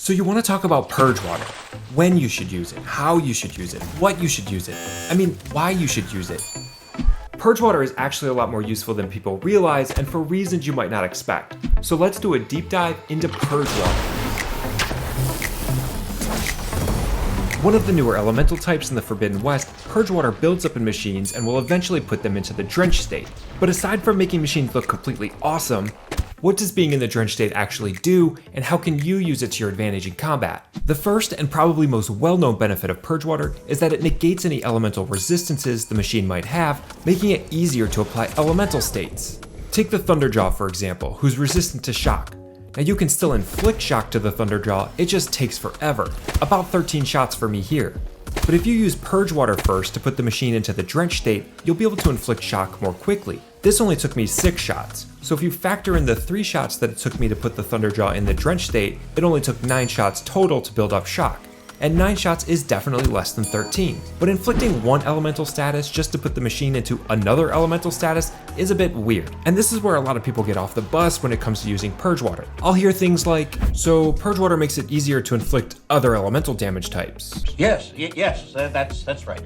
So you want to talk about Purgewater, when you should use it, how you should use it, what you should use it, why you should use it. Purgewater is actually a lot more useful than people realize and for reasons you might not expect. So let's do a deep dive into Purgewater. One of the newer elemental types in the Forbidden West, Purgewater builds up in machines and will eventually put them into the Drenched State. But aside from making machines look completely awesome, what does being in the Drenched State actually do, and how can you use it to your advantage in combat? The first and probably most well-known benefit of Purgewater is that it negates any elemental resistances the machine might have, making it easier to apply elemental states. Take the Thunderjaw for example, who's resistant to shock. Now you can still inflict shock to the Thunderjaw, it just takes forever, about 13 shots for me here. But if you use Purgewater first to put the machine into the Drenched State, you'll be able to inflict shock more quickly. This only took me 6 shots, so if you factor in the 3 shots that it took me to put the Thunderjaw in the Drenched State, it only took 9 shots total to build up shock. And 9 shots is definitely less than 13. But inflicting one elemental status just to put the machine into another elemental status is a bit weird. And this is where a lot of people get off the bus when it comes to using Purgewater. I'll hear things like, so Purgewater makes it easier to inflict other elemental damage types. Yes, that's right.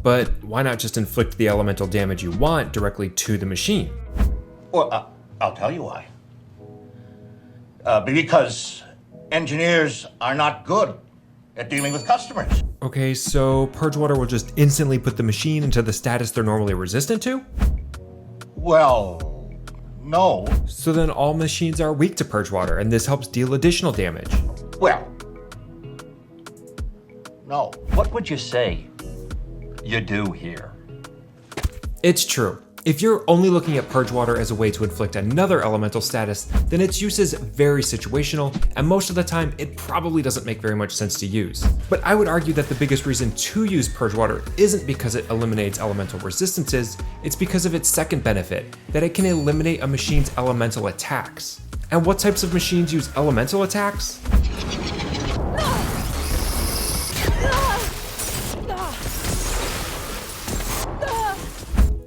But why not just inflict the elemental damage you want directly to the machine? Well, I'll tell you why. Because engineers are not good at dealing with customers. Okay, so Purgewater will just instantly put the machine into the status they're normally resistant to? Well, no. So then all machines are weak to Purgewater, and this helps deal additional damage. Well, no. What would you say you do here? It's true. If you're only looking at Purgewater as a way to inflict another elemental status, then its use is very situational, and most of the time it probably doesn't make very much sense to use. But I would argue that the biggest reason to use Purgewater isn't because it eliminates elemental resistances, it's because of its second benefit, that it can eliminate a machine's elemental attacks. And what types of machines use elemental attacks?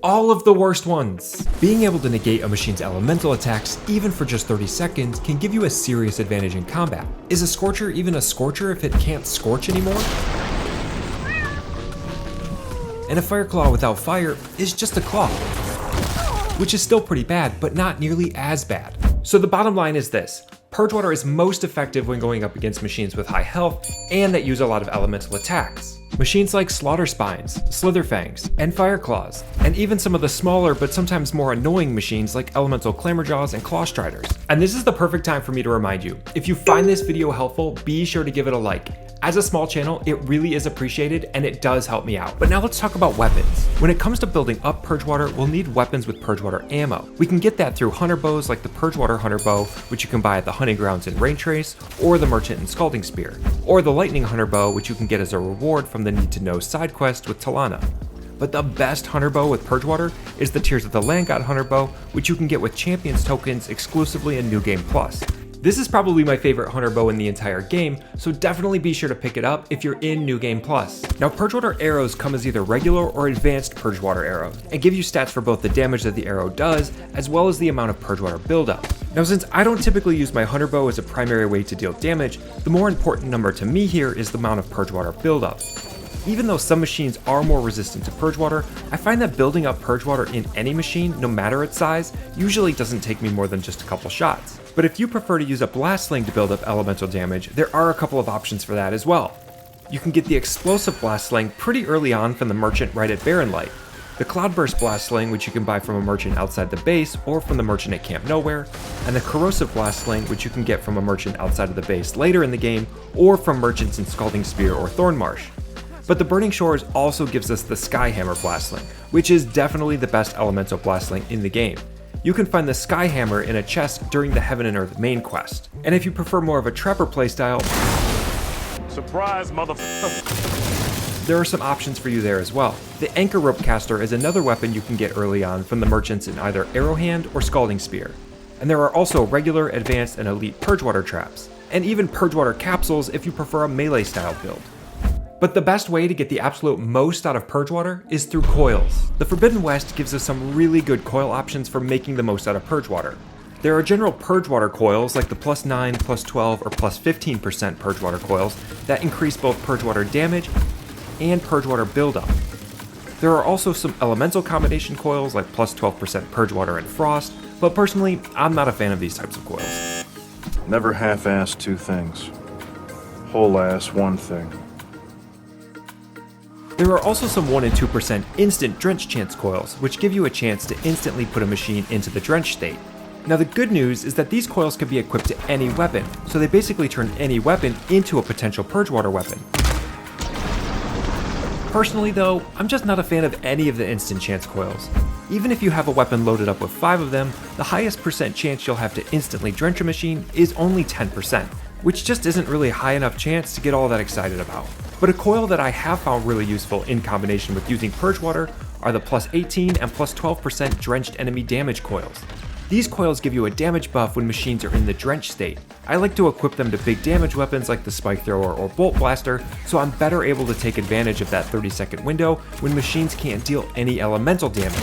All of the worst ones. Being able to negate a machine's elemental attacks, even for just 30 seconds, can give you a serious advantage in combat. Is a Scorcher even a Scorcher if it can't scorch anymore? And a Fire Claw without fire is just a claw, which is still pretty bad, but not nearly as bad. So the bottom line is this. Purgewater is most effective when going up against machines with high health and that use a lot of elemental attacks. Machines like Slaughter Spines, Slitherfangs, and Fire Claws, and even some of the smaller but sometimes more annoying machines like Elemental Clamorjaws and Claw Striders. And this is the perfect time for me to remind you, if you find this video helpful, be sure to give it a like. As a small channel, it really is appreciated and it does help me out. But now let's talk about weapons. When it comes to building up Purgewater, we'll need weapons with Purgewater ammo. We can get that through hunter bows like the Purgewater Hunter Bow, which you can buy at the Hunting Grounds in Raintrace, or the Merchant and Scalding Spear, or the Lightning Hunter Bow, which you can get as a reward from the Need to Know side quest with Talana. But the best hunter bow with Purgewater is the Tears of the Land God Hunter Bow, which you can get with Champions tokens exclusively in New Game Plus. This is probably my favorite hunter bow in the entire game, so definitely be sure to pick it up if you're in New Game Plus. Now Purgewater arrows come as either regular or advanced Purgewater arrows, and give you stats for both the damage that the arrow does, as well as the amount of Purgewater buildup. Now since I don't typically use my hunter bow as a primary way to deal damage, the more important number to me here is the amount of Purgewater buildup. Even though some machines are more resistant to Purgewater, I find that building up Purgewater in any machine, no matter its size, usually doesn't take me more than just a couple shots. But if you prefer to use a Blast Sling to build up elemental damage, there are a couple of options for that as well. You can get the Explosive Blast Sling pretty early on from the Merchant right at Barren Light, the Cloudburst Blast Sling, which you can buy from a Merchant outside the base or from the Merchant at Camp Nowhere, and the Corrosive Blast Sling, which you can get from a Merchant outside of the base later in the game or from Merchants in Scalding Spear or Thornmarsh. But the Burning Shores also gives us the Skyhammer Blast Sling, which is definitely the best elemental blast sling in the game. You can find the Skyhammer in a chest during the Heaven and Earth main quest. And if you prefer more of a Trapper playstyle, surprise, motherfucker, there are some options for you there as well. The Anchor Rope Caster is another weapon you can get early on from the Merchants in either Arrowhand or Scalding Spear. And there are also regular, advanced, and elite Purgewater traps, and even Purgewater capsules if you prefer a melee style build. But the best way to get the absolute most out of Purgewater is through coils. The Forbidden West gives us some really good coil options for making the most out of Purgewater. There are general Purgewater coils like the +9, +12, or +15% Purgewater coils that increase both Purgewater damage and Purgewater buildup. There are also some elemental combination coils like +12% Purgewater and Frost, but personally, I'm not a fan of these types of coils. Never half-ass two things. Whole-ass one thing. There are also some 1 and 2% instant drench chance coils, which give you a chance to instantly put a machine into the drenched state. Now the good news is that these coils can be equipped to any weapon, so they basically turn any weapon into a potential Purgewater weapon. Personally though, I'm just not a fan of any of the instant chance coils. Even if you have a weapon loaded up with 5 of them, the highest percent chance you'll have to instantly drench a machine is only 10%, which just isn't really a high enough chance to get all that excited about. But a coil that I have found really useful in combination with using Purgewater are the +18 and +12% drenched enemy damage coils. These coils give you a damage buff when machines are in the drenched state. I like to equip them to big damage weapons like the spike thrower or bolt blaster, so I'm better able to take advantage of that 30-second window when machines can't deal any elemental damage.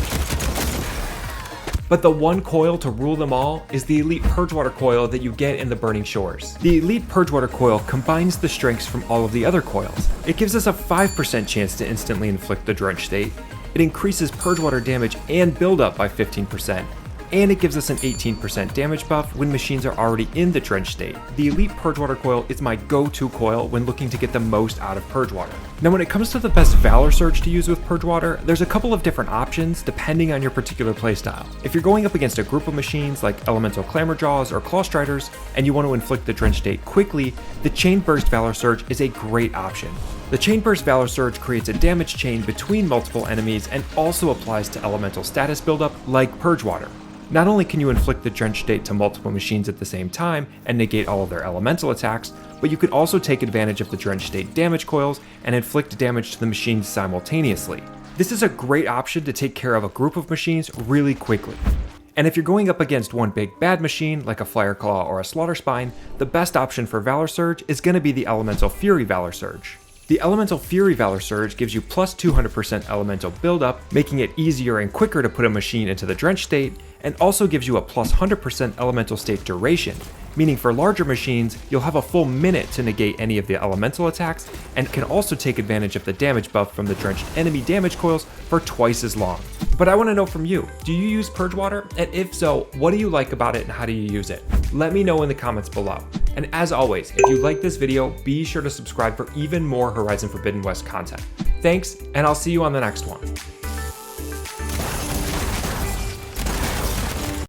But the one coil to rule them all is the Elite Purgewater coil that you get in the Burning Shores. The Elite Purgewater coil combines the strengths from all of the other coils. It gives us a 5% chance to instantly inflict the drenched state. It increases Purgewater damage and buildup by 15%. And it gives us an 18% damage buff when machines are already in the drenched state. The Elite Purgewater coil is my go-to coil when looking to get the most out of Purgewater. Now when it comes to the best Valor surge to use with Purgewater, there's a couple of different options depending on your particular playstyle. If you're going up against a group of machines like Elemental Clamorjaws or Clawstriders, and you want to inflict the drenched state quickly, the Chain Burst Valor surge is a great option. The Chain Burst Valor surge creates a damage chain between multiple enemies and also applies to elemental status buildup like Purgewater. Not only can you inflict the drenched state to multiple machines at the same time and negate all of their elemental attacks, but you can also take advantage of the drenched state damage coils and inflict damage to the machines simultaneously. This is a great option to take care of a group of machines really quickly. And if you're going up against one big bad machine like a Flyer Claw or a Slaughter Spine, the best option for Valor Surge is going to be the Elemental Fury Valor Surge. The Elemental Fury Valor Surge gives you plus 200% elemental buildup, making it easier and quicker to put a machine into the drenched state, and also gives you a plus 100% elemental state duration, meaning for larger machines, you'll have a full minute to negate any of the elemental attacks, and can also take advantage of the damage buff from the drenched enemy damage coils for twice as long. But I want to know from you, do you use Purgewater? And if so, what do you like about it and how do you use it? Let me know in the comments below. And as always, if you like this video, be sure to subscribe for even more Horizon Forbidden West content. Thanks, and I'll see you on the next one.